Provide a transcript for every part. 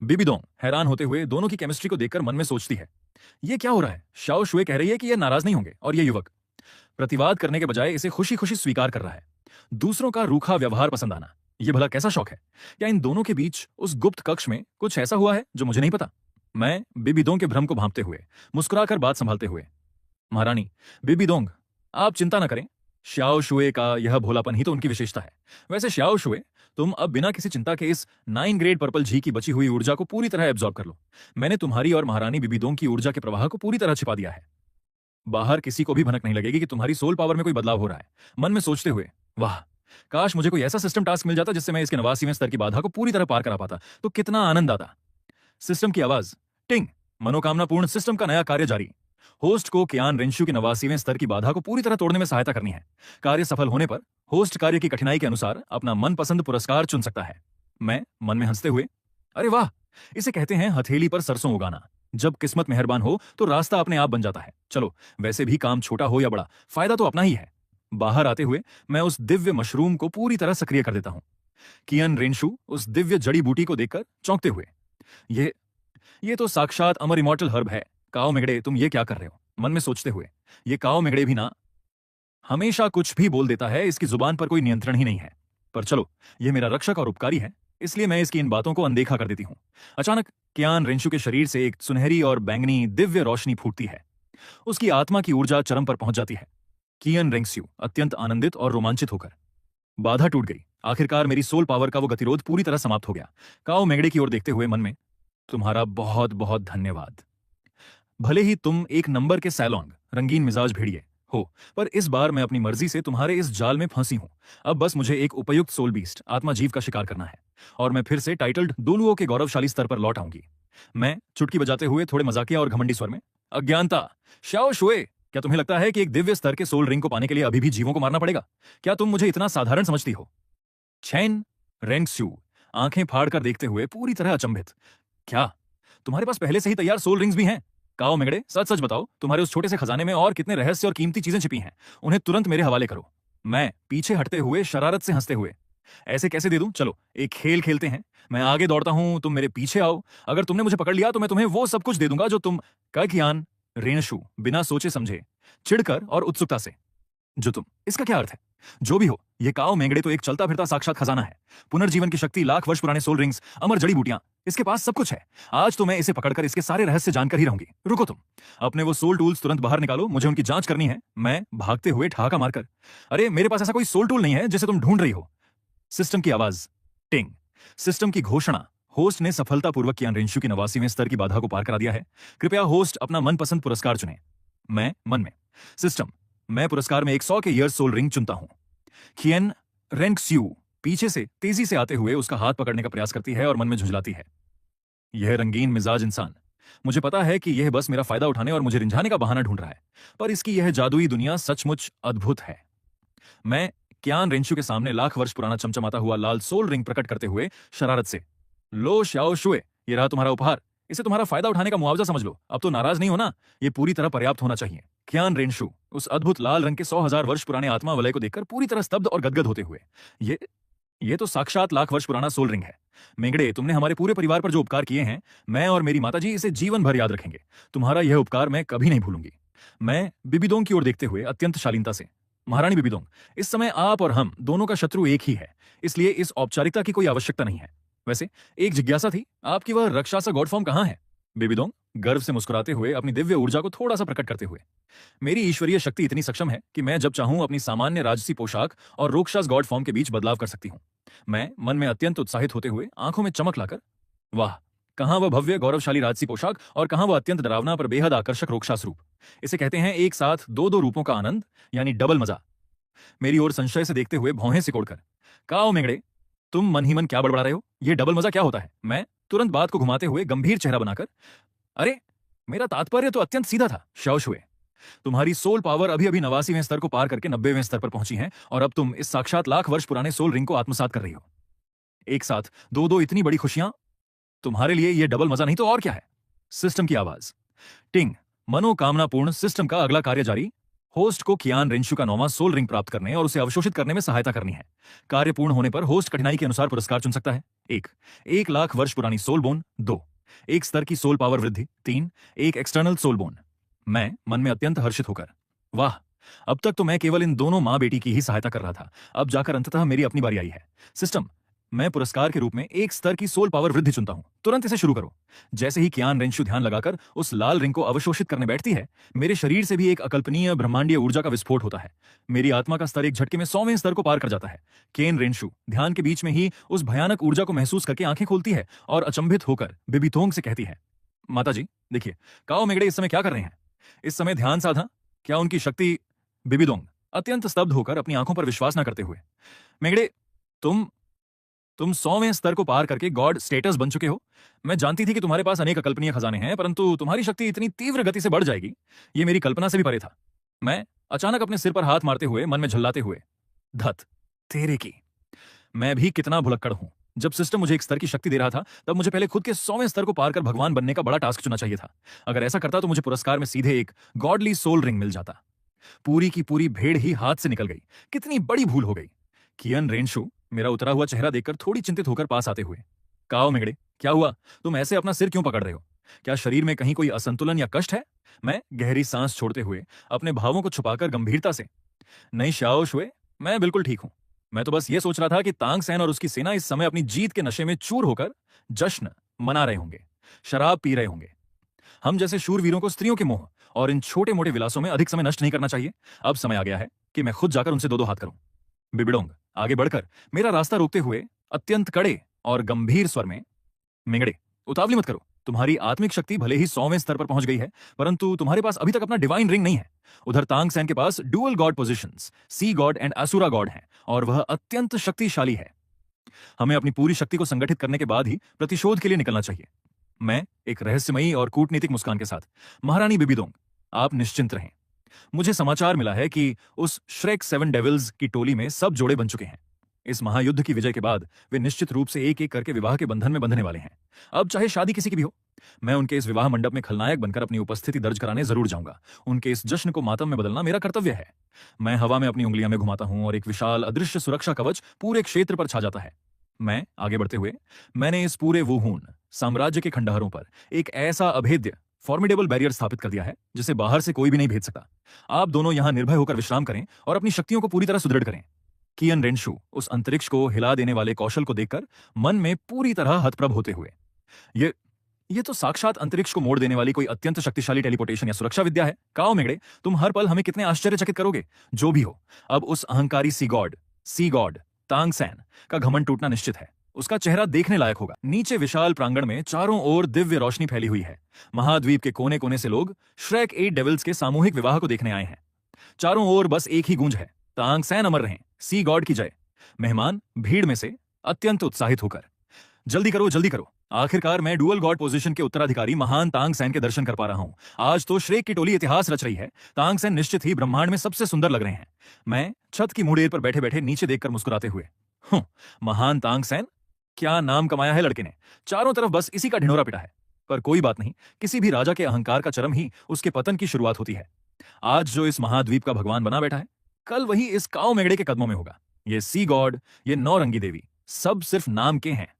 बिबिडोंग हैरान होते हुए दोनों की केमिस्ट्री को देखकर मन में सोचती है, ये क्या हो रहा है। शाओ शुए कह रही है कि ये नाराज नहीं होंगे और ये युवक प्रतिवाद करने के बजाय इसे खुशी खुशी स्वीकार कर रहा है। दूसरों का रूखा व्यवहार पसंद आना, ये भला कैसा शौक है। क्या इन दोनों के बीच उस गुप्त कक्ष में कुछ ऐसा हुआ है जो मुझे नहीं पता। मैं बिबिडोंग के भ्रम को भांपते हुए मुस्कुराकर बात संभालते हुए, महारानी बिबिडोंग, आप चिंता न करें। श्याओ शुए का यह भोलापन ही तो उनकी विशेषता है। वैसे श्याओ शुए, तुम अब बिना किसी चिंता के इस 9 ग्रेड पर्पल झी की बची हुई ऊर्जा को पूरी तरह एब्जॉर्ब कर लो। मैंने तुम्हारी और महारानी बिबिडोंग की ऊर्जा के प्रवाह को पूरी तरह छिपा दिया है। बाहर किसी को भी भनक नहीं लगेगी कि तुम्हारी सोल पावर में कोई बदलाव हो रहा है। मन में सोचते हुए, वाह, काश मुझे कोई ऐसा सिस्टम टास्क मिल जाता जिससे मैं इसके 89वें स्तर की बाधा को पूरी तरह पार करा पाता, तो कितना आनंद आता। सिस्टम की आवाज, टिंग। मनोकामना पूर्ण सिस्टम का नया कार्य जारी। होस्ट को कियान रेंशु की 89वें स्तर की बाधा को पूरी तरह तोड़ने में सहायता करनी है। कार्य सफल होने पर होस्ट कार्य की कठिनाई के अनुसार अपना मनपसंद पुरस्कार चुन सकता है। मैं मन में हंसते हुए, अरे वाह, इसे कहते हैं हथेली पर सरसों उगाना। जब किस्मत मेहरबान हो तो रास्ता अपने आप बन जाता है। चलो, वैसे भी काम छोटा हो या बड़ा, फायदा तो अपना ही है। बाहर आते हुए मैं उस दिव्य मशरूम को पूरी तरह सक्रिय कर देता हूं। कियान रेंशु उस दिव्य जड़ी बूटी को देखकर चौंकते हुए, ये ये तो साक्षात अमर इमॉर्टल हर्ब है। काओ मेगड़े, तुम ये क्या कर रहे हो। मन में सोचते हुए, ये काओ मेगड़े भी ना हमेशा कुछ भी बोल देता है, इसकी जुबान पर कोई नियंत्रण ही नहीं है। पर चलो, ये मेरा रक्षक और उपकारी है, इसलिए मैं इसकी इन बातों को अनदेखा कर देती हूं। अचानक कियान रेंशु के शरीर से एक सुनहरी और बैंगनी दिव्य रोशनी फूटती है। उसकी आत्मा की ऊर्जा चरम पर पहुंच जाती है। कियान रेंस्यू अत्यंत आनंदित और रोमांचित होकर, बाधा टूट गई। आखिरकार मेरी सोल पावर का वो गतिरोध पूरी तरह समाप्त हो गया। काओ मेगड़े की ओर देखते हुए मन में, तुम्हारा बहुत बहुत धन्यवाद। भले ही तुम एक नंबर के सैलोंग रंगीन मिजाज भेड़िए हो, पर इस बार मैं अपनी मर्जी से तुम्हारे इस जाल में फंसी हूं। अब बस मुझे एक उपयुक्त सोल बीस्ट आत्मा जीव का शिकार करना है और मैं फिर से टाइटल्ड दोलुओं के गौरवशाली स्तर पर लौट आऊंगी। मैं चुटकी बजाते हुए थोड़े मजाकिया और घमंडी स्वर में, अज्ञानता, श्याओ शुए, क्या तुम्हें लगता है कि एक दिव्य स्तर के सोल रिंग को पाने के लिए अभी भी जीवों को मारना पड़ेगा? क्या तुम मुझे इतना साधारण समझती हो? छेन रेंगस्यू आंखें फाड़कर देखते हुए पूरी तरह अचंभित, क्या तुम्हारे पास पहले से ही तैयार सोल रिंग्स भी हैं? काओ मेगड़े, सच सच बताओ, तुम्हारे उस छोटे से खजाने में और कितने रहस्य और कीमती चीजें छिपी हैं? उन्हें तुरंत मेरे हवाले करो। मैं पीछे हटते हुए शरारत से हंसते हुए, ऐसे कैसे दे दूं? चलो, एक खेल खेलते हैं। मैं आगे दौड़ता हूं, तुम मेरे पीछे आओ। अगर तुमने मुझे पकड़ लिया तो मैं तुम्हें वो सब कुछ दे दूंगा जो तुम। कियान रेंशु बिना सोचे समझे, चिढ़कर और उत्सुकता से, जो तुम, इसका क्या अर्थ है? जो भी हो, ये काओ मेंगड़े तो एक चलता फिरता साक्षात खजाना है। पुनर्जीवन की शक्ति, लाख वर्ष पुराने सोल रिंग्स, अमर जड़ी बूटियां, इसके पास सब कुछ है। आज तो मैं इसे पकड़कर इसके सारे रहस्य जानकर ही रहूंगी। रुको तुम, अपने वो सोल टूल्स तुरंत बाहर निकालो, मुझे उनकी जांच करनी है। मैं भागते हुए ठहाका मारकर, अरे मेरे पास ऐसा कोई सोल टूल नहीं है जिसे तुम ढूंढ रही हो। सिस्टम की आवाज, टिंग। सिस्टम की घोषणा, होस्ट ने सफलतापूर्वक कियान रेंशु की 89वें स्तर की बाधा को पार करा दिया है। कृपया होस्ट अपना मनपसंद पुरस्कार चुने। मैं मन में, सिस्टम, मैं पुरस्कार में एक 100 के ईयर सोल रिंग चुनता हूं। कियन रेंक्स्यू पीछे से तेजी से आते हुए उसका हाथ पकड़ने का प्रयास करती है और मन में झुंझलाती है, यह रंगीन मिजाज इंसान, मुझे पता है कि यह बस मेरा फायदा उठाने और मुझे रिंझाने का बहाना ढूंढ रहा है, पर इसकी यह जादुई दुनिया सचमुच अद्भुत है। मैं कियान रेंशु के सामने लाख वर्ष पुराना चमचमाता हुआ लाल सोल रिंग प्रकट करते हुए शरारत से, लो श्याओ शुए, ये रहा तुम्हारा उपहार। इसे तुम्हारा फायदा उठाने का मुआवजा समझ लो। अब तो नाराज नहीं होना, ये पूरी तरह पर्याप्त होना चाहिए। कियान रेंशु उस अद्भुत लाल रंग के 100,000 वर्ष पुराने आत्मा वलय को देखकर पूरी तरह स्तब्ध और गदगद होते हुए, ये तो साक्षात लाख वर्ष पुराना सोल रिंग है। मेंगड़े, तुमने हमारे पूरे परिवार पर जो उपकार किए हैं, मैं और मेरी माताजी इसे जीवन भर याद रखेंगे। तुम्हारा यह उपकार मैं कभी नहीं भूलूंगी। मैं बिबिडोंग की ओर देखते हुए अत्यंत शालीनता से, महारानी बिबिडोंग, इस समय आप और हम दोनों का शत्रु एक ही है, इसलिए इस औपचारिकता की कोई आवश्यकता नहीं है। वैसे एक जिज्ञासा थी, आपकी वह रक्षासा गॉड फॉर्म कहां है? बिबिडोंग गर्व से मुस्कुराते हुए अपनी दिव्य ऊर्जा को थोड़ा सा प्रकट करते हुए, मेरी ईश्वरीय शक्ति इतनी सक्षम है कि मैं जब चाहूं अपनी सामान्य राजसी पोशाक और रोक्षास गॉड फॉर्म के बीच बदलाव कर सकती हूं। मैं मन में अत्यंत उत्साहित होते हुए आंखों में चमक लाकर, वाह, कहां वह भव्य गौरवशाली राजसी पोशाक और कहां वह अत्यंत डरावना पर बेहद आकर्षक रोक्षास रूप। इसे कहते हैं एक साथ दो दो रूपों का आनंद, यानी डबल मजा। मेरी ओर संशय से देखते हुए भौहें सिकोड़कर, काओ मेंगड़े, तुम मन ही मन क्या बड़बड़ा रहे हो? ये डबल मजा क्या होता है? मैं तुरंत बात को घुमाते हुए गंभीर चेहरा बनाकर, अरे मेरा तात्पर्य तो अत्यंत सीधा था श्याओ शुए। तुम्हारी सोल पावर अभी अभी 89वें स्तर को पार करके 90वें स्तर पर पहुंची है और अब तुम इस साक्षात लाख वर्ष पुराने सोल रिंग को आत्मसात कर रही हो। एक साथ दो दो इतनी बड़ी खुशियां, तुम्हारे लिए यह डबल मजा नहीं तो और क्या है? सिस्टम की आवाज, टिंग। मनोकामनापूर्ण सिस्टम का अगला कार्य जारी। होस्ट को कियान रेंशु का 9वां सोल रिंग प्राप्त करने और उसे अवशोषित करने में सहायता करनी है। कार्य पूर्ण होने पर होस्ट कठिनाई के अनुसार पुरस्कार चुन सकता है। एक 1 लाख वर्ष पुरानी सोल बोन। 2 एक स्तर की सोल पावर वृद्धि। 3 एक एक्सटर्नल सोल बोन। मैं मन में अत्यंत हर्षित होकर, वाह, अब तक तो मैं केवल इन दोनों मां बेटी की ही सहायता कर रहा था, अब जाकर अंततः मेरी अपनी बारी आई है। सिस्टम, मैं पुरस्कार के रूप में एक स्तर की सोल पावर वृद्धि चुनता हूं। तुरंत इसे शुरू करो। जैसे ही कियान रेंशु ध्यान लगाकर उस लाल रिंग को अवशोषित करने बैठती है, मेरे शरीर से भी एक अकल्पनीय ब्रह्मांडीय ऊर्जा का विस्फोट होता है। मेरी आत्मा का स्तर एक झटके में 100वें स्तर को पार कर जाता है। केन रेंशु ध्यान के बीच में ही उस भयानक ऊर्जा को महसूस करके आंखें खोलती है और अचंभित होकर बिबितोंग से कहती है, माताजी देखिए, काओ मेगड़े इस समय क्या कर रहे हैं? इस समय ध्यान साधा? क्या उनकी शक्ति? बिबिदोंग अत्यंत स्तब्ध होकर अपनी आंखों पर विश्वास न करते हुए, मेगड़े, तुम 100वें स्तर को पार करके गॉड स्टेटस बन चुके हो। मैं जानती थी कि तुम्हारे पास अनेक अकल्पनीय खजाने हैं, परंतु तुम्हारी शक्ति इतनी तीव्र गति से बढ़ जाएगी, ये मेरी कल्पना से भी परे था। मैं अचानक अपने सिर पर हाथ मारते हुए, मन में झल्लाते हुए, धत तेरे की, मैं भी कितना भुलक्कड़ हूं। जब सिस्टम मुझे एक स्तर की शक्ति दे रहा था, तब मुझे पहले खुद के 100वें स्तर को पार कर भगवान बनने का बड़ा टास्क चुना चाहिए था। अगर ऐसा करता तो मुझे पुरस्कार में सीधे एक गॉडली सोल रिंग मिल जाता। पूरी की पूरी भेड़ ही हाथ से निकल गई। कितनी बड़ी भूल हो गई। कियन रेंशु मेरा उतरा हुआ चेहरा देखकर थोड़ी चिंतित होकर पास आते हुए, काओ मेगड़े, क्या हुआ? तुम ऐसे अपना सिर क्यों पकड़ रहे हो? क्या शरीर में कहीं कोई असंतुलन या कष्ट है? मैं गहरी सांस छोड़ते हुए अपने भावों को छुपाकर गंभीरता से, नहीं शाओ शुए, मैं बिल्कुल ठीक हूं। मैं तो बस ये सोच रहा था कि तांग सैन और उसकी सेना इस समय अपनी जीत के नशे में चूर होकर जश्न मना रहे होंगे, शराब पी रहे होंगे। हम जैसे शूरवीरों को स्त्रियों के मोह और इन छोटे मोटे विलासों में अधिक समय नष्ट नहीं करना चाहिए। अब समय आ गया है कि मैं खुद जाकर उनसे दो हाथ करूं। बिबिडोंग आगे बढ़कर मेरा रास्ता रोकते हुए अत्यंत कड़े और गंभीर स्वर में, मेंगड़े, उतावली मत करो। तुम्हारी आत्मिक शक्ति भले ही 100वें स्तर पर पहुंच गई है, परंतु तुम्हारे पास अभी तक अपना डिवाइन रिंग नहीं है। उधर तांग सैन के पास dual god positions, sea god and asura god हैं, और वह अत्यंत शक्तिशाली है। हमें अपनी पूरी शक्ति को संगठित करने के बाद ही प्रतिशोध के लिए निकलना चाहिए। मैं एक रहस्यमयी और कूटनीतिक मुस्कान के साथ, महारानी बिबिदोंग, आप निश्चिंत रहें। मुझे समाचार मिला है कि उस श्रेक 7 डेविल्स की टोली में सब जोड़े बन चुके हैं। इस महायुद्ध की विजय के बाद वे निश्चित रूप से एक एक करके विवाह के बंधन में बंधने वाले हैं। अब चाहे शादी किसी की भी हो, मैं उनके इस विवाह मंडप में खलनायक बनकर अपनी उपस्थिति दर्ज कराने जरूर जाऊंगा। उनके इस जश्न को मातम में बदलना मेरा कर्तव्य है। मैं हवा में अपनी उंगलियां में घुमाता हूं और एक विशाल अदृश्य सुरक्षा कवच पूरे क्षेत्र पर छा जाता है। मैं आगे बढ़ते हुए, मैंने इस पूरे वुहून साम्राज्य के खंडहरों पर एक ऐसा अभेद्य फॉर्मिडेबल बैरियर स्थापित कर दिया है जिसे बाहर से कोई भी नहीं भेद सकता। आप दोनों यहां निर्भय होकर विश्राम करें और अपनी शक्तियों को पूरी तरह सुदृढ़ करें। कियन रेंशु उस अंतरिक्ष को हिला देने वाले कौशल को देखकर मन में पूरी तरह हतप्रभ होते हुए, ये तो साक्षात अंतरिक्ष को मोड़ देने वाली कोई अत्यंत शक्तिशाली टेलीपोर्टेशन या सुरक्षा विद्या है। काओ मेगड़े, तुम हर पल हमें कितने आश्चर्यचकित करोगे। जो भी हो, अब उस अहंकारी सी गॉड तांग सैन का घमंड टूटना निश्चित है। उसका चेहरा देखने लायक होगा। नीचे विशाल प्रांगण में चारों ओर दिव्य रोशनी फैली हुई है। महाद्वीप के कोने कोने से लोग श्रेक 8 डेविल्स के सामूहिक विवाह को देखने आए हैं। चारों ओर बस एक ही गूंज है, तांग सैन अमर रहें, सी गॉड की जय। मेहमान भीड़ में से अत्यंत उत्साहित होकर, जल्दी करो जल्दी करो, आखिरकार मैं डुअल गॉड पोजीशन के उत्तराधिकारी महान तांग सैन के दर्शन कर पा रहा हूं। आज तो श्रेक की टोली इतिहास रच रही है। तांग सैन निश्चित ही ब्रह्मांड में सबसे सुंदर लग रहे हैं। मैं छत की मुड़ेर पर बैठे बैठे नीचे देखकर मुस्कुराते हुए, महान तांग सैन, क्या नाम कमाया है लड़के ने। चारों तरफ बस इसी का ढिंढोरा पिटा है। पर कोई बात नहीं, किसी भी राजा के अहंकार का चरम ही उसके पतन की शुरुआत होती है। आज जो इस महाद्वीप का भगवान बना बैठा है, कल वही इस काओ मेगड़े के कदमों में होगा। ये सी गॉड, ये नौरंगी देवी, सब सिर्फ नाम के हैं।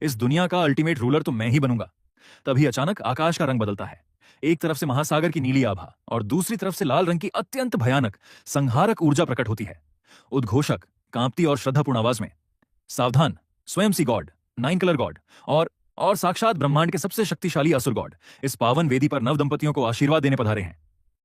इस दुनिया का अल्टीमेट रूलर तो मैं ही बनूंगा। तभी अचानक आकाश का रंग बदलता है। एक तरफ से महासागर की नीली आभा और दूसरी तरफ से लाल रंग की अत्यंत भयानक संहारक ऊर्जा प्रकट होती है। उद्घोषक, कांपती और श्रद्धापूर्ण आवाज में, सावधान, स्वयं सी गॉड, 9 कलर गॉड और साक्षात ब्रह्मांड के सबसे शक्तिशाली असुर गॉड इस पावन वेदी पर नव दंपतियों को आशीर्वाद देने पधारे हैं।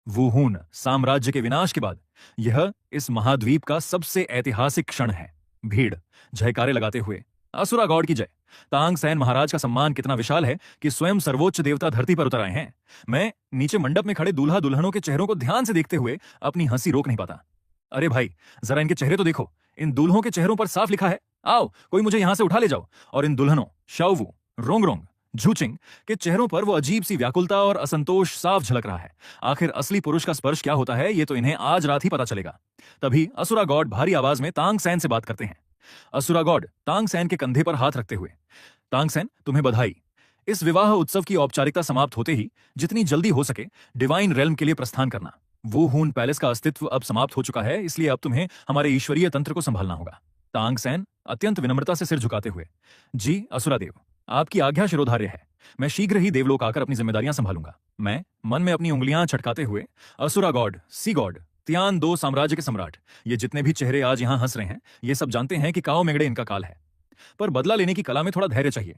वुहून साम्राज्य के विनाश के बाद यह इस महाद्वीप का सबसे ऐतिहासिक क्षण है। भीड़ जयकारे लगाते हुए, असुरा गॉड की जय। तांग सैन महाराज का सम्मान कितना विशाल है कि स्वयं सर्वोच्च देवता धरती पर उतर आए हैं। मैं नीचे मंडप में खड़े दूल्हा दुल्हनों के चेहरों को ध्यान से देखते हुए अपनी हंसी रोक नहीं पाता। अरे भाई, जरा इनके चेहरे तो देखो। इन दूल्हों के चेहरों पर साफ लिखा है, आओ कोई मुझे यहां से उठा ले जाओ। और इन दुल्हनों शाओवू, रोंगरोंग, झूचिंग के चेहरों पर वो अजीब सी व्याकुलता और असंतोष साफ झलक रहा है। आखिर असली पुरुष का स्पर्श क्या होता है, ये तो इन्हें आज रात ही पता चलेगा। तभी असुरा गॉड भारी आवाज में तांग सैन से बात करते हैं। असुरा गॉड तांग सैन के कंधे पर हाथ रखते हुए, तांग सैन, तुम्हें बधाई। इस विवाह उत्सव की औपचारिकता समाप्त होते ही जितनी जल्दी हो सके डिवाइन रेल्म के लिए प्रस्थान करना। वुहून पैलेस का अस्तित्व अब समाप्त हो चुका है, इसलिए अब तुम्हें हमारे ईश्वरीय तंत्र को संभालना होगा। तांग सैन अत्यंत विनम्रता से सिर झुकाते हुए, जी असुरादेव, आपकी आज्ञा शिरोधार्य है। मैं शीघ्र ही देवलोक आकर अपनी जिम्मेदारियां संभालूंगा। मैं मन में अपनी उंगलियां छटकाते हुए, असुरा गॉड, सी गॉड, तियान दो साम्राज्य के सम्राट, ये जितने भी चेहरे आज यहां हंस रहे हैं, ये सब जानते हैं कि काओ मेगड़े इनका काल है। पर बदला लेने की कला में थोड़ा धैर्य चाहिए।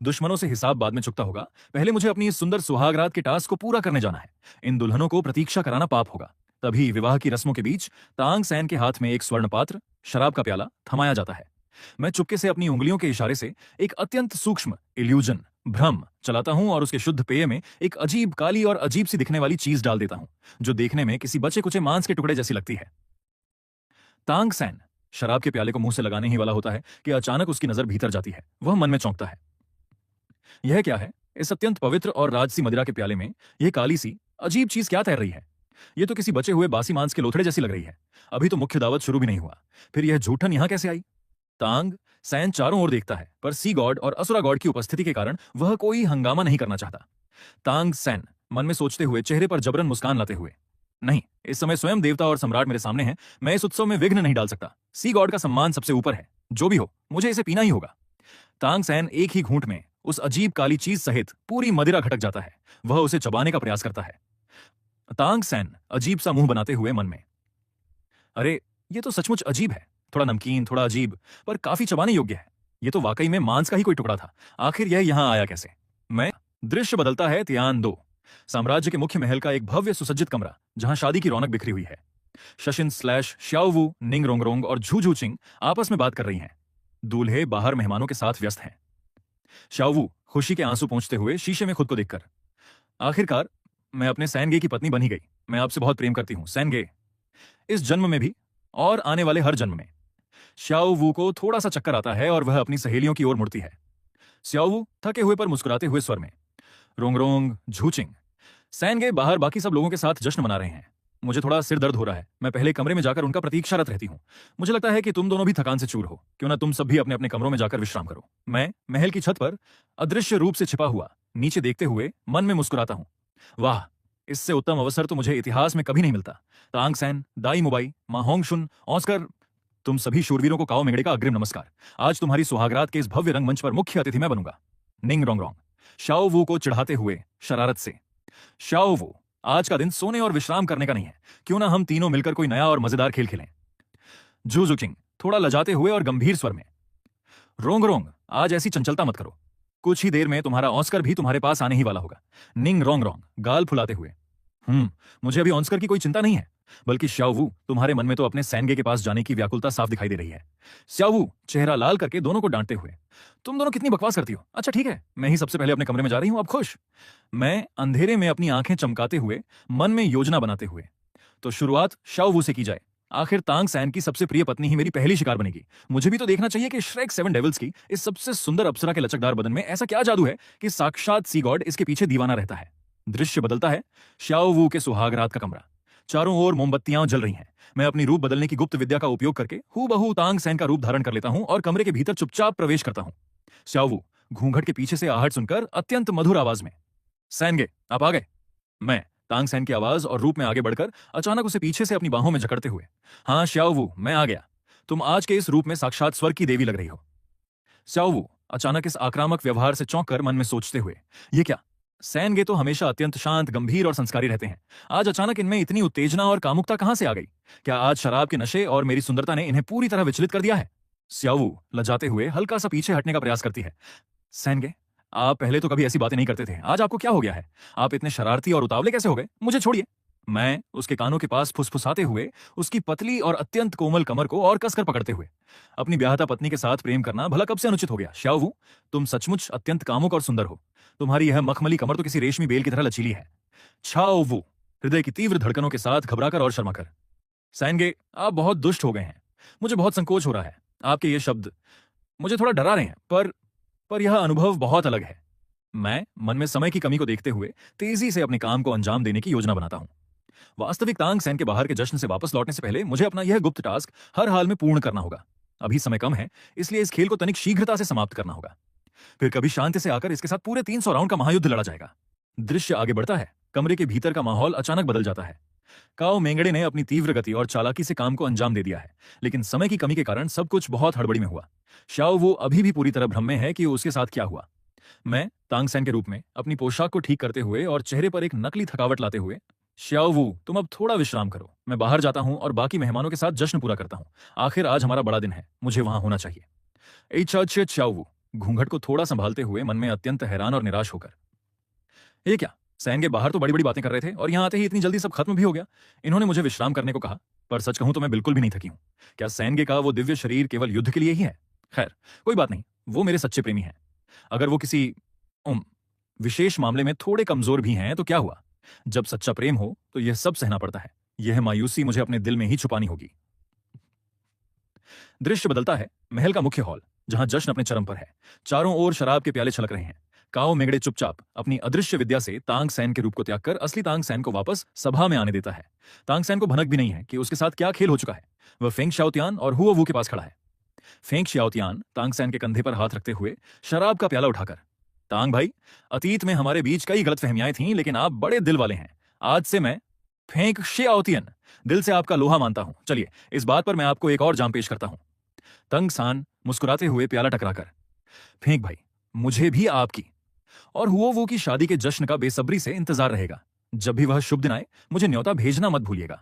दुश्मनों से हिसाब बाद में चुकता होगा, पहले मुझे अपनी इस सुंदर सुहागरात के टास्क को पूरा करने जाना है। इन दुल्हनों को प्रतीक्षा कराना पाप होगा। तभी विवाह की रस्मों के बीच तांग सैन के हाथ में एक स्वर्ण पात्र, शराब का प्याला थमाया जाता है। मैं चुपके से अपनी उंगलियों के इशारे से एक अत्यंत सूक्ष्म इल्यूजन, भ्रम चलाता हूं और उसके शुद्ध पेय में एक अजीब काली और अजीब सी दिखने वाली चीज डाल देता हूं, जो देखने में किसी बचे कुचे मांस के टुकड़े जैसी लगती है। तांग सैन शराब के प्याले को मुंह से लगाने ही वाला होता है कि अचानक उसकी नजर भीतर जाती है। वह मन में चौंकता है। यह क्या है? इस अत्यंत पवित्र और राजसी मदिरा के प्याले में यह काली सी अजीब चीज क्या तैर रही है? यह तो किसी बचे हुए बासी मांस के लोथड़े जैसी लग रही है। अभी तो मुख्य दावत शुरू भी नहीं हुआ, फिर यह झूठन यहां कैसे आई? तांग सैन चारों ओर देखता है, पर सी गॉड और असुरा गॉड की उपस्थिति के कारण वह कोई हंगामा नहीं करना चाहता। तांग सैन मन में सोचते हुए, चेहरे पर जबरन मुस्कान लाते हुए, नहीं, इस समय स्वयं देवता और सम्राट मेरे सामने हैं, मैं इस उत्सव में विघ्न नहीं डाल सकता। सी गॉड का सम्मान सबसे ऊपर है। जो भी हो, मुझे इसे पीना ही होगा। तांग सैन एक ही घूंट में उस अजीब काली चीज सहित पूरी मदिरा घटक जाता है। वह उसे चबाने का प्रयास करता है। तांग सैन अजीब सा मुंह बनाते हुए मन में, अरे ये तो सचमुच अजीब है। थोड़ा नमकीन, थोड़ा अजीब, पर काफी चबाने योग्य है। ये तो वाकई में मांस का ही कोई टुकड़ा था। आखिर यह यहां आया कैसे? मैं दृश्य बदलता है तियान दो साम्राज्य के मुख्य महल का एक भव्य सुसज्जित कमरा, जहां शादी की रौनक बिखरी हुई है। शशिन स्लैश श्याओवू, निंग रोंगरोंग और झू झू चिंग आपस में बात कर रही हैं। दूल्हे बाहर मेहमानों के साथ व्यस्त हैं। श्याओवू खुशी के आंसू पोंछते हुए शीशे में खुद को देखकर, आखिरकार मैं अपने सैनगे की पत्नी बन ही गई। मैं आपसे बहुत प्रेम करती हूं सैनगे, इस जन्म में भी और आने वाले हर जन्म में। श्याओवू को थोड़ा सा चक्कर आता है और वह अपनी सहेलियों की ओर मुड़ती है। श्याओवू थके हुए पर मुस्कुराते हुए स्वर में, रोंगरोंग, झूचिंग, सैनगे बाहर बाकी सब लोगों के साथ जश्न मना रहे हैं। मुझे थोड़ा सिर दर्द हो रहा है। मैं पहले कमरे में जाकर उनका प्रतीक्षारत रहती हूँ। मुझे लगता है कि तुम दोनों भी थकान से चूर हो। क्यों ना तुम सब भी अपने अपने कमरों में जाकर विश्राम करो। मैं महल की छत पर अदृश्य रूप से छिपा हुआ नीचे देखते हुए मन में मुस्कुराता हूँ। वाह, इससे उत्तम अवसर तो मुझे इतिहास में कभी नहीं मिलता। तांग सैन, दाई मुबाई, मा होंगशुन, ऑस्कर, तुम सभी शूरवीरों को काओ मेंगड़े का अग्रिम नमस्कार। आज तुम्हारी सुहागरात के इस भव्य रंगमंच पर मुख्य अतिथि मैं बनूंगा। निंग रोंगरोंग शाओवू को चिढ़ाते हुए शरारत से, शाओवू, आज का दिन सोने और विश्राम करने का नहीं है। क्यों ना हम तीनों मिलकर कोई नया और मजेदार खेल खेलें। जूजुकिंग थोड़ा लजाते हुए और गंभीर स्वर में, रोंगरोंग, आज ऐसी चंचलता मत करो। कुछ ही देर में तुम्हारा ऑस्कर भी तुम्हारे पास आने ही वाला होगा। निंग रोंगरोंग गाल फुलाते हुए, मुझे अभी ऑस्कर की कोई चिंता नहीं है, बल्कि श्याओवू, तुम्हारे मन में तो अपने सैनगे के पास जाने की व्याकुलता साफ दिखाई दे रही है। श्याओवू चेहरा लाल करके दोनों को डांटते हुए, तुम दोनों कितनी बकवास करती हो। अच्छा ठीक है, मैं ही सबसे पहले अपने कमरे में जा रही हूं, अब खुश। मैं अंधेरे में अपनी आंखें चमकाते हुए मन में योजना बनाते हुए, तो शुरुआत श्याओवू से की जाए। आखिर तांग सैन की सबसे प्रिय पत्नी ही मेरी पहली शिकार बनेगी। मुझे भी तो देखना चाहिए कि श्रेक सेवन डेविल्स की इस सबसे सुंदर अप्सरा के लचकदार बदन में ऐसा क्या जादू है कि साक्षात सी गॉड इसके पीछे दीवाना रहता है। दृश्य बदलता है श्याओवू के सुहागरात का कमरा। चारों ओर मोमबत्तियां जल रही हैं। मैं अपनी रूप बदलने की गुप्त विद्या का उपयोग करके हूबहू तांग सैन का रूप धारण कर लेता हूं और कमरे के भीतर चुपचाप प्रवेश करता हूं। श्याओवू घूंघट के पीछे से आहट सुनकर अत्यंत मधुर आवाज में, सैनगे आप आ गए। मैं तांग सैन की आवाज और रूप में आगे बढ़कर अचानक उसे पीछे से अपनी बाहों में जकड़ते हुए, हाँ श्याओवू, मैं आ गया। तुम आज के इस रूप में साक्षात स्वर्ग की देवी लग रही हो। श्याओवू अचानक इस आक्रामक व्यवहार से चौंक कर मन में सोचते हुए, ये क्या? सैनगे तो हमेशा अत्यंत शांत, गंभीर और संस्कारी रहते हैं। आज अचानक इनमें इतनी उत्तेजना और कामुकता कहां से आ गई? क्या आज शराब के नशे और मेरी सुंदरता ने इन्हें पूरी तरह विचलित कर दिया है? श्याओवू लजाते हुए हल्का सा पीछे हटने का प्रयास करती है। सैनगे, आप पहले तो कभी ऐसी बातें नहीं करते थे, आज आपको क्या हो गया है? आप इतने शरारती और उतावले कैसे हो गए? मुझे छोड़िए। मैं उसके कानों के पास फुसफुसाते हुए उसकी पतली और अत्यंत कोमल कमर को और कसकर पकड़ते हुए, अपनी ब्याहता पत्नी के साथ प्रेम करना भला कब से अनुचित हो गया? श्याओवू, तुम सचमुच अत्यंत कामुक और सुंदर हो। तुम्हारी यह मखमली कमर तो किसी रेशमी बेल की तरह लचीली है। छाओवू हृदय की तीव्र धड़कनों के साथ घबराकर और शर्माकर, सैनगे, आप बहुत दुष्ट हो गए हैं। मुझे बहुत संकोच हो रहा है। आपके ये शब्द मुझे थोड़ा डरा रहे हैं, पर यह अनुभव बहुत अलग है। मैं मन में समय की कमी को देखते हुए तेजी से अपने काम को अंजाम देने की योजना बनाता हूं। वास्तविक तांग सैन के बाहर के जश्न से वापस लौटने से पहले मुझे अपना यह गुप्त टास्क हर हाल में पूर्ण करना होगा। अभी समय कम है, इसलिए इस खेल को तनिक शीघ्रता से समाप्त करना होगा। फिर कभी शांति से आकर इसके साथ पूरे 300 राउंड का महायुद्ध लड़ा जाएगा। दृश्य आगे बढ़ता है। कमरे के भीतर का माहौल अचानक बदल जाता है। काओ मेंगड़े ने अपनी तीव्र गति और चालाकी से काम को अंजाम दे दिया है, लेकिन समय की कमी के कारण सब कुछ बहुत हड़बड़ी में हुआ। शाओ वो अभी भी पूरी तरह भ्रम में है कि उसके साथ क्या हुआ। मैं तांगसेन के रूप में अपनी पोशाक को ठीक करते हुए और चेहरे पर एक नकली थकावट लाते हुए, श्याओ वू तुम अब थोड़ा विश्राम करो, मैं बाहर जाता हूं और बाकी मेहमानों के साथ जश्न पूरा करता हूं। आखिर आज हमारा बड़ा दिन है, मुझे वहां होना चाहिए। श्याओ वू घूंघट को थोड़ा संभालते हुए मन में अत्यंत हैरान और निराश होकर, ये क्या, सैन के बाहर तो बड़ी बड़ी बातें कर रहे थे और यहाँ आते ही इतनी जल्दी सब खत्म भी हो गया। इन्होंने मुझे विश्राम करने को कहा, पर सच कहूं तो मैं बिल्कुल भी नहीं थकी हूं। क्या सैनगे का वो दिव्य शरीर केवल युद्ध के लिए ही है? खैर कोई बात नहीं, वो मेरे सच्चे प्रेमी हैं। अगर वो किसी विशेष मामले में थोड़े कमजोर भी हैं तो क्या हुआ, जब सच्चा प्रेम हो तो यह सब सहना पड़ता है। यह मायूसी मुझे अपने दिल में ही छुपानी होगी। दृश्य बदलता है महल का मुख्य हॉल, जहां जश्न अपने चरम पर है। चारों ओर शराब के प्याले छलक रहे हैं। काओ मेंगड़े चुपचाप अपनी अदृश्य विद्या से तांग सैन के रूप को त्याग कर असली तांग सैन को वापस सभा में आने देता है। तांग सैन को भनक भी नहीं है कि उसके साथ क्या खेल हो चुका है। वह फेंग शाओतियान और हुओ वू के पास खड़ा है। फेंग शाओतियान तांग सैन के कंधे पर हाथ रखते हुए शराब का प्याला उठाकर, तांग भाई, अतीत में हमारे बीच कई गलतफहमियां थीं, लेकिन आप बड़े दिल वाले हैं। आज से मैं फेंग शाओतियन दिल से आपका लोहा मानता हूं। चलिए इस बात पर मैं आपको एक और जाम पेश करता हूं। तंग सान मुस्कुराते हुए प्याला टकराकर, फेंक भाई, मुझे भी आपकी और हुओ वो की शादी के जश्न का बेसब्री से इंतजार रहेगा। जब भी वह शुभ दिन आए मुझे न्योता भेजना मत भूलिएगा।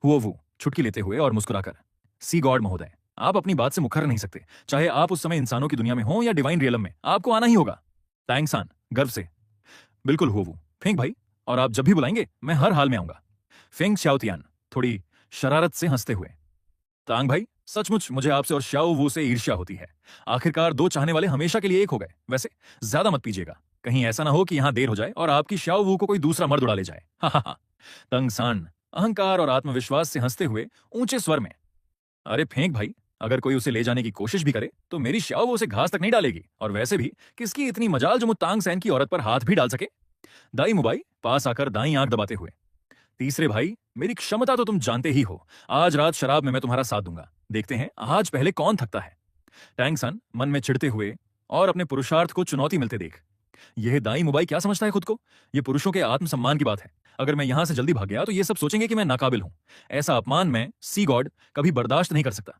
हुओ वो छुटकी लेते हुए और मुस्कुराकर, सी गॉड महोदय, आप अपनी बात से मुकर नहीं सकते। चाहे आप उस समय इंसानों की दुनिया में हो या डिवाइन रियलम में, आपको आना ही होगा। टैंग सान गर्व से, बिल्कुल हुओ वो, फेंक भाई, और आप जब भी बुलाएंगे मैं हर हाल में आऊंगा। फेंग शाओतियान थोड़ी शरारत से हंसते हुए, तांग भाई, सचमुच मुझे आपसे और शाओ वू से ईर्ष्या होती है। आखिरकार दो चाहने वाले हमेशा के लिए एक हो गए। वैसे ज्यादा मत पीजिएगा, कहीं ऐसा ना हो कि यहां देर हो जाए और आपकी शाओ वू को कोई दूसरा मर्द उड़ा ले जाए। हा हा हा। तंग सान अहंकार और आत्मविश्वास से हंसते हुए ऊंचे स्वर में, अरे फेंक भाई, अगर कोई उसे ले जाने की कोशिश भी करे तो मेरी शाओ वो उसे घास तक नहीं डालेगी। और वैसे भी किसकी इतनी मजाल जो मुतांग सैन की औरत पर हाथ भी डाल सके। दाई मुबाई पास आकर दाई आंख दबाते हुए, तीसरे भाई, मेरी क्षमता तो तुम जानते ही हो। आज रात शराब में मैं तुम्हारा साथ दूंगा। देखते हैं आज पहले कौन थकता है। टैंग सन मन में चिढ़ते हुए और अपने पुरुषार्थ को चुनौती मिलते देख, यह दाई मुबाई क्या समझता है खुद को? यह पुरुषों के आत्मसम्मान की बात है। अगर मैं यहां से जल्दी भाग गया तो ये सब सोचेंगे कि मैं नाकाबिल हूं। ऐसा अपमान मैं सी गॉड कभी बर्दाश्त नहीं कर सकता।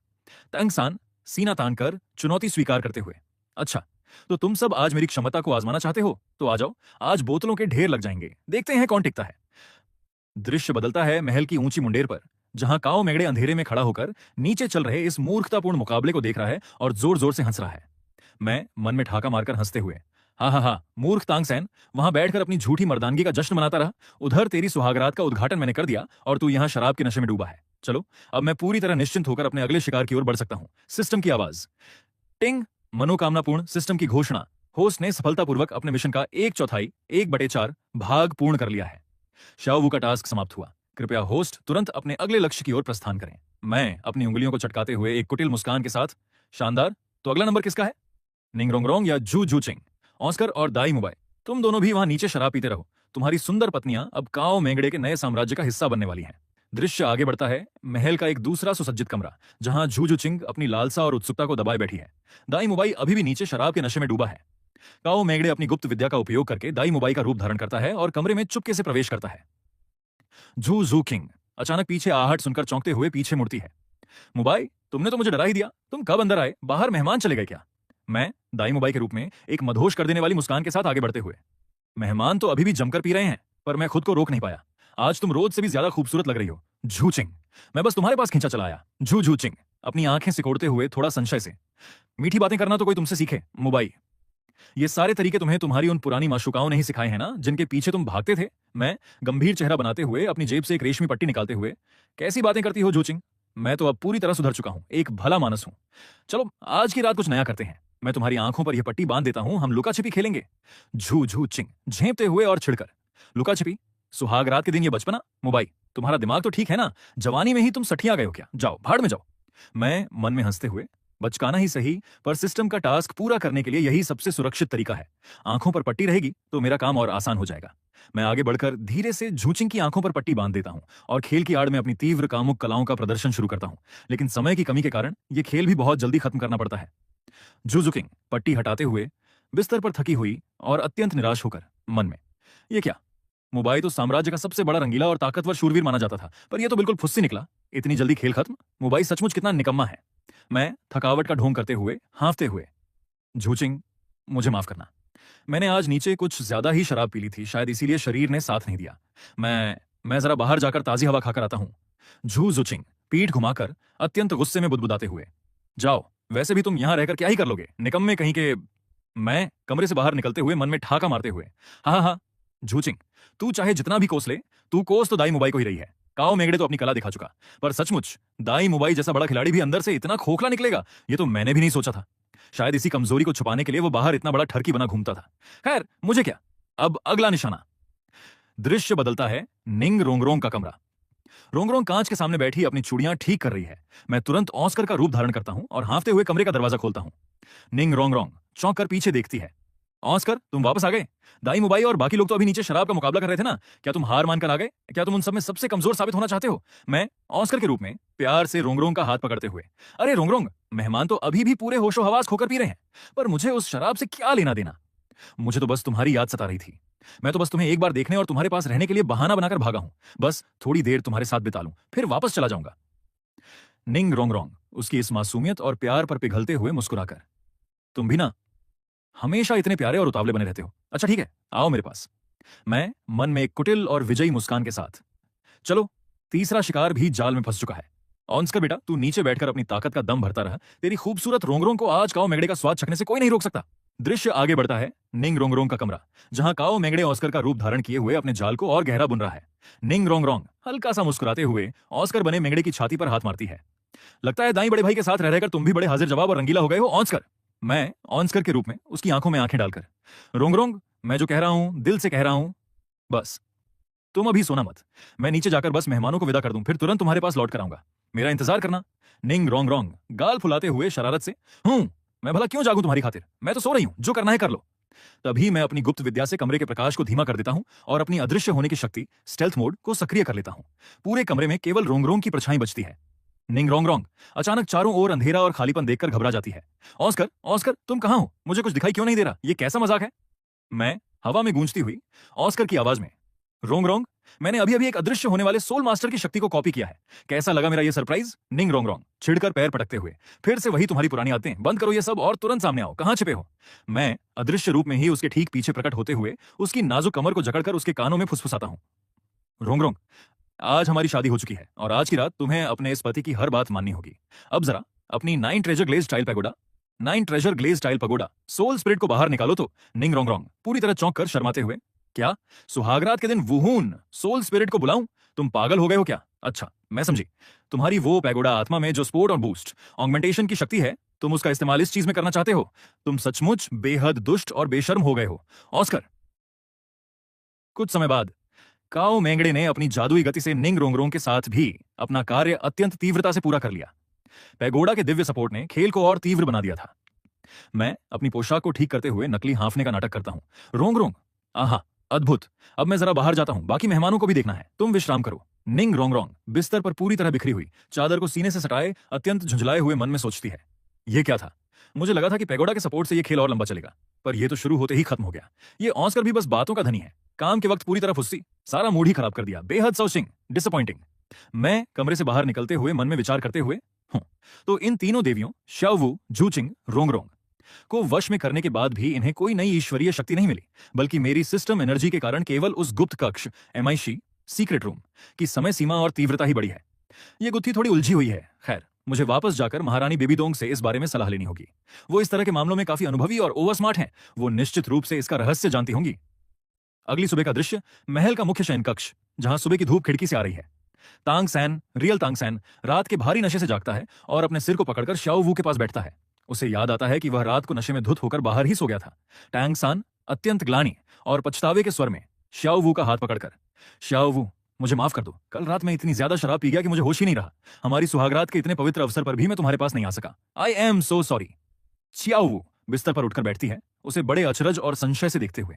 टैंग सन सीना तान कर चुनौती स्वीकार करते हुए, अच्छा तो तुम सब आज मेरी क्षमता को आजमाना चाहते हो तो आ जाओ, आज बोतलों के ढेर लग जाएंगे, देखते हैं कौन टिकता है। दृश्य बदलता है महल की ऊंची मुंडेर पर, जहां काओ मेंगड़े अंधेरे में खड़ा होकर नीचे चल रहे इस मूर्खतापूर्ण मुकाबले को देख रहा है और जोर जोर से हंस रहा है। मैं मन में ठाका मारकर हंसते हुए, हा हा हा, मूर्ख तांग सैन, वहां बैठकर अपनी झूठी मर्दानगी का जश्न मनाता रहा। उधर तेरी सुहागरात का उद्घाटन मैंने कर दिया और तू यहां शराब के नशे में डूबा है। चलो अब मैं पूरी तरह निश्चिंत होकर अपने अगले शिकार की ओर बढ़ सकता हूं। सिस्टम की आवाज, टिंग, मनोकामनापूर्ण सिस्टम की घोषणा, होस्ट ने सफलतापूर्वक अपने मिशन का 1/4 1/4 भाग पूर्ण कर लिया है। शाओ वू का टास्क समाप्त हुआ। कृपया होस्ट तुरंत अपने अगले लक्ष्य की ओर प्रस्थान करें। मैं अपनी उंगलियों को चटकाते हुए एक कुटिल मुस्कान के साथ, शानदार, तो अगला नंबर किसका है? निंगरोंगरोंग या जू जूचिंग? ऑस्कर और दाई मुबाई, तुम दोनों भी वहां नीचे शराब पीते रहो। तुम्हारी सुंदर पत्नियां अब काओ मेंगड़े के नए साम्राज्य का हिस्सा बनने वाली हैं। दृश्य आगे बढ़ता है महल का एक दूसरा सुसज्जित कमरा, जहां जू जूचिंग अपनी लालसा और उत्सुकता को दबाए बैठी है। दाई मुबाई अभी भी नीचे शराब के नशे में डूबा है। काओ मेंगड़े अपनी गुप्त विद्या का उपयोग करके दाई मुबाई का रूप धारण करता है और कमरे में चुपके से प्रवेश करता है। जू जू किंग अचानक पीछे आहट सुनकर चौंकते हुए पीछे मुड़ती है। मुबाई, तुमने तो मुझे डरा ही दिया। तुम कब अंदर आए? बाहर मेहमान चले गए क्या? मैं दाई मुबाई के रूप में एक मदहोश कर देने वाली मुस्कान के साथ आगे बढ़ते हुए, मेहमान तो अभी भी जमकर पी रहे हैं, पर मैं खुद को रोक नहीं पाया। आज तुम रोज से भी ज्यादा खूबसूरत लग रही हो। झूचिंग, मैं बस तुम्हारे पास खींचा चला आया। झू झूचिंग अपनी आंखें सिकोड़ते हुए थोड़ा संशय से, मीठी बातें करना तो कोई तुमसे सीखे मुबाई। ये सारे तरीके तुम्हें तुम्हारी उन पुरानी माशुकाओं ने ही सिखाए हैं ना, जिनके पीछे तुम भागते थे। मैं गंभीर चेहरा बनाते हुए अपनी जेब से एक रेशमी पट्टी निकालते हुए, कैसी बातें करती हो जूचिंग, मैं तो अब पूरी तरह सुधर चुका हूं, एक भला मानस हूं। चलो आज की रात कुछ नया करते हैं। मैं तुम्हारी आंखों पर यह पट्टी बांध देता हूं, हम लुका छिपी खेलेंगे। झू झू चिंग झेपते हुए और छिड़कर, लुका छिपी, सुहाग रात के दिन ये बचपना? मुबाई, तुम्हारा दिमाग तो ठीक है ना? जवानी में ही तुम सठिया गए हो क्या? जाओ भाड़ में जाओ। मैं मन में हंसते हुए, बचकाना ही सही, पर सिस्टम का टास्क पूरा करने के लिए यही सबसे सुरक्षित तरीका है। आंखों पर पट्टी रहेगी तो मेरा काम और आसान हो जाएगा। मैं आगे बढ़कर धीरे से झूचिंग की आंखों पर पट्टी बांध देता हूं और खेल की आड़ में अपनी तीव्र कामुक कलाओं का प्रदर्शन शुरू करता हूं। लेकिन समय की कमी के कारण यह खेल भी बहुत जल्दी खत्म करना पड़ता है। जूजुकिंग पट्टी हटाते हुए बिस्तर पर थकी हुई और अत्यंत निराश होकर मन में, यह क्या, मुंबई तो साम्राज्य का सबसे बड़ा रंगीला और ताकतवर शूरवीर माना जाता था, पर यह तो बिल्कुल फुस्सी निकला। इतनी जल्दी खेल खत्म? मुंबई सचमुच कितना निकम्मा है। मैं थकावट का ढोंग करते हुए, हाँफते हुए, झूचिंग, मुझे माफ करना। मैंने आज नीचे कुछ ज्यादा ही शराब पी ली थी, शायद इसीलिए शरीर ने साथ नहीं दिया। मैं जरा बाहर जाकर ताजी हवा खाकर आता हूं। झू जुचिंग पीठ घुमाकर अत्यंत गुस्से में बुदबुदाते हुए, जाओ, वैसे भी तुम यहां रहकर क्या ही कर लोगे, निकम्मे कहीं के। मैं कमरे से बाहर निकलते हुए मन में ठाका मारते हुए, हाँ हाँ झूचिंग, तू चाहे जितना भी कोस ले, तू कोस तो दाई मुंबई को ही रही है। काओ मेंगड़े तो अपनी कला दिखा चुका, पर सचमुच दाई मुंबई जैसा बड़ा खिलाड़ी भी अंदर से इतना खोखला निकलेगा, ये तो मैंने भी नहीं सोचा था। शायद इसी कमजोरी को छुपाने के लिए वो बाहर इतना बड़ा ठरकी बना घूमता था। खैर, मुझे क्या। अब अगला निशाना। दृश्य बदलता है। निंग रोंगरोंग का कमरा। रोंगरोंग कांच के सामने बैठी अपनी चूड़ियां ठीक कर रही है। मैं तुरंत ऑस्कर का रूप धारण करता हूं और हाँफते हुए कमरे का दरवाजा खोलता हूं। निंग रोंगरोंग चौंक कर पीछे देखती है। ऑस्कर, तुम वापस आ गए? दाई मुबाई और बाकी लोग तो अभी नीचे शराब का मुकाबला कर रहे थे ना, क्या तुम हार मानकर आ गए? क्या तुम उन सब में सबसे कमजोर साबित होना चाहते हो? मैं ऑस्कर के रूप में प्यार से रोंगरोंग का हाथ पकड़ते हुए, अरे रोंगरोंग, मेहमान तो अभी भी पूरे होशो हवास खोकर पी रहे हैं, पर मुझे उस शराब से क्या लेना देना। मुझे तो बस तुम्हारी याद सता रही थी। मैं तो बस तुम्हें एक बार देखने और तुम्हारे पास रहने के लिए बहाना बनाकर भागा हूं। बस थोड़ी देर तुम्हारे साथ बिता लूं, फिर वापस चला जाऊंगा। निंग रोंगरोंग उसकी इस मासूमियत और प्यार पर पिघलते हुए मुस्कुराकर, तुम भी ना हमेशा इतने प्यारे और उतावले बने रहते हो। अच्छा ठीक है, आओ मेरे पास। मैं मन में एक कुटिल और विजयी मुस्कान के साथ, चलो, तीसरा शिकार भी जाल में फंस चुका है। ऑस्कर बेटा, तू नीचे बैठकर अपनी ताकत का दम भरता रहा। तेरी खूबसूरत रोंगरोंग को आज काओ मेंगड़े का स्वाद चखने से कोई नहीं रोक सकता। दृश्य आगे बढ़ता है। निंग रोंगरोंग का कमरा, जहां काओ मेंगड़े ऑस्कर का रूप धारण किए हुए अपने जाल को और गहरा बुन रहा है। निंग रोंगरोंग हल्का सा मुस्कुराते हुए ऑस्कर बने मेंगड़े की छाती पर हाथ मारती है। लगता है दाई बड़े भाई के साथ रह रहकर तुम भी बड़े हाजिर जवाब और रंगीला हो गए हो ऑस्कर। मैं ऑस्कर के रूप में उसकी आंखों में आंखें डालकर, रोंगरोंग, मैं जो कह रहा हूं दिल से कह रहा हूं, बस तुम अभी सोना मत। मैं नीचे जाकर बस मेहमानों को विदा कर दूं, फिर तुरंत तुम्हारे पास लौट कर आऊंगा। मेरा इंतजार करना। निंग रोंगरोंग गाल फुलाते हुए शरारत से, मैं भला क्यों जागूं तुम्हारी खातिर, मैं तो सो रही हूं, जो करना है कर लो। तभी मैं अपनी गुप्त विद्या से कमरे के प्रकाश को धीमा कर देता हूं और अपनी अदृश्य होने की शक्ति स्टेल्थ मोड को सक्रिय कर लेता हूं। पूरे कमरे में केवल रोंगरोंग की परछाई बचती है। निंग रोंगरोंग अचानक चारों ओर अंधेरा और खालीपन देखकर घबरा जाती है। ऑस्कर, ऑस्कर, तुम कहां हो? मुझे कुछ दिखाई क्यों नहीं दे रहा? ये कैसा मजाक है? मैं हवा में गूंजती हुई ऑस्कर की आवाज में, रोंगरोंग, मैंने अभी अभी एक अदृश्य होने वाले सोल मास्टर की शक्ति को कॉपी किया है। कैसा लगा मेरा ये सरप्राइज? निंग रोंगरोंग छिड़कर पैर पटकते हुए, फिर से वही तुम्हारी पुरानी आदतें, बंद करो ये सब और तुरंत सामने आओ, कहां छिपे हो? मैं अदृश्य रूप में ही उसके ठीक पीछे प्रकट होते हुए उसकी नाजुक कमर को जकड़कर उसके कानों में फुसफुसाता हूं। रोंगरोंग, आज हमारी शादी हो चुकी है और आज की रात तुम्हें अपने इस पति की हर बात माननी होगी। अब जरा अपनी 9 treasure glaze tile pagoda soul spirit को बाहर निकालो तो। निंग रोंगरोंग पूरी तरह चौंक कर शर्माते हुए, क्या सुहागरात के दिन वुहून सोल स्पिरिट को बुलाऊं? तुम पागल हो गए हो क्या? अच्छा, मैं समझी। तुम्हारी वो पैगोडा आत्मा में जो स्पोर्ट और बूस्ट ऑगमेंटेशन की शक्ति है, तुम उसका इस्तेमाल इस चीज में करना चाहते हो। तुम सचमुच बेहद दुष्ट और बेशर्म हो गए हो ऑस्कर। कुछ समय बाद काओ मेंगड़े ने अपनी जादुई गति से निंग रोंगरोंग के साथ भी अपना कार्य अत्यंत तीव्रता से पूरा कर लिया। पैगोडा के दिव्य सपोर्ट ने खेल को और तीव्र बना दिया था। मैं अपनी पोशाक को ठीक करते हुए नकली हांफने का नाटक करता हूं। रोंगरोंग, आहा, अद्भुत। अब मैं जरा बाहर जाता हूं, बाकी मेहमानों को भी देखना है, तुम विश्राम करो। निंग रोंगरोंग बिस्तर पर पूरी तरह बिखरी हुई चादर को सीने से सटाए अत्यंत झुंझलाए हुए मन में सोचती है, ये क्या था? मुझे लगा था कि पैगोडा के सपोर्ट से ये खेल और लंबा चलेगा, पर यह तो शुरू होते ही खत्म हो गया। ये ऑस्कर भी बस बातों का धनी है, काम के वक्त पूरी तरह फुस्सी, सारा मूड ही खराब कर दिया। बेहद सौचिंग, डिसअपॉइंटिंग। मैं कमरे से बाहर निकलते हुए मन में विचार करते हुए हूं, तो इन तीनों देवियों शाओवू, झूचिंग, रोंगरोंग को वश में करने के बाद भी इन्हें कोई नई ईश्वरीय शक्ति नहीं मिली, बल्कि मेरी सिस्टम एनर्जी के कारण केवल उस गुप्त कक्ष एमआईसी सीक्रेट रूम की समय सीमा और तीव्रता ही बढ़ी है। ये गुत्थी थोड़ी उलझी हुई है। खैर, मुझे वापस जाकर महारानी बेबीडोंग से इस बारे में सलाह लेनी होगी। वो इस तरह के मामलों में काफी अनुभवी और ओवर स्मार्ट हैं। वो निश्चित रूप से इसका रहस्य जानती होंगी। अगली सुबह का दृश्य, महल का मुख्य शयन कक्ष, जहां सुबह की धूप खिड़की से आ रही है। तांग सैन, रियल तांग सैन, रात के भारी नशे से जागता है और अपने सिर को पकड़कर शाओ वू के पास बैठता है। उसे याद आता है कि वह रात को नशे में धुत होकर बाहर ही सो गया था। टैंग सान अत्यंत ग्लानि और पछतावे के स्वर में शाओ वू का हाथ पकड़कर, शाओ वू, मुझे माफ कर दो, कल रात मैं इतनी ज्यादा शराब पी गया कि मुझे होश ही नहीं रहा। हमारी सुहागरात के इतने पवित्र अवसर पर भी मैं तुम्हारे पास नहीं आ सका। I am so sorry. छियाओ वू बिस्तर पर उठकर बैठती है, उसे बड़े अचरज और संशय से देखते हुए।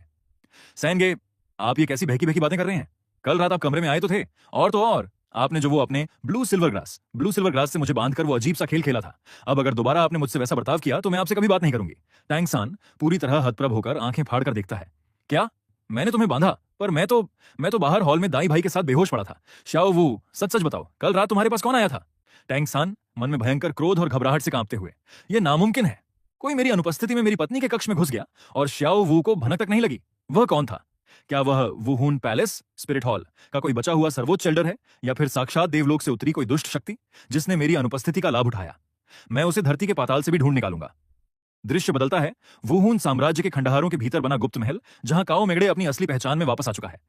सैनगे, आप ये कैसी बहकी बहकी बातें कर रहे हैं? कल रात आप कमरे में आए तो थे, और तो और आपने जो वो अपने ब्लू सिल्वर ग्लास से मुझे बांधकर वो अजीब सा खेल खेला था। अब अगर दोबारा आपने मुझसे वैसा बर्ताव किया तो मैं आपसे कभी बात नहीं करूंगी। टैंग सान पूरी तरह हतप्रभ होकर आंखें फाड़कर देखता है। क्या? मैंने तुम्हें बांधा? पर मैं तो बाहर हॉल में दाई भाई के साथ बेहोश पड़ा था। शाओ वू, सच सच बताओ, कल रात तुम्हारे पास कौन आया था? टैंग सान, मन में भयंकर क्रोध और घबराहट से कांपते हुए, यह नामुमकिन है। कोई मेरी अनुपस्थिति में मेरी पत्नी के कक्ष में घुस गया और श्याओ वू को भनक तक नहीं लगी। वह कौन था? क्या वह वुहून पैलेस, स्पिरिट हॉल का कोई बचा हुआ सर्वोच्च एल्डर है, या फिर साक्षात देवलोक से उतरी कोई दुष्ट शक्ति जिसने मेरी अनुपस्थिति का लाभ उठाया? मैं उसे धरती के पाताल से भी ढूंढ निकालूंगा। दृश्य बदलता है। वुहून साम्राज्य के खंडहारों के भीतर बना गुप्त महल, जहां काओ मेगड़े अपनी असली पहचान में वापस आ चुका है।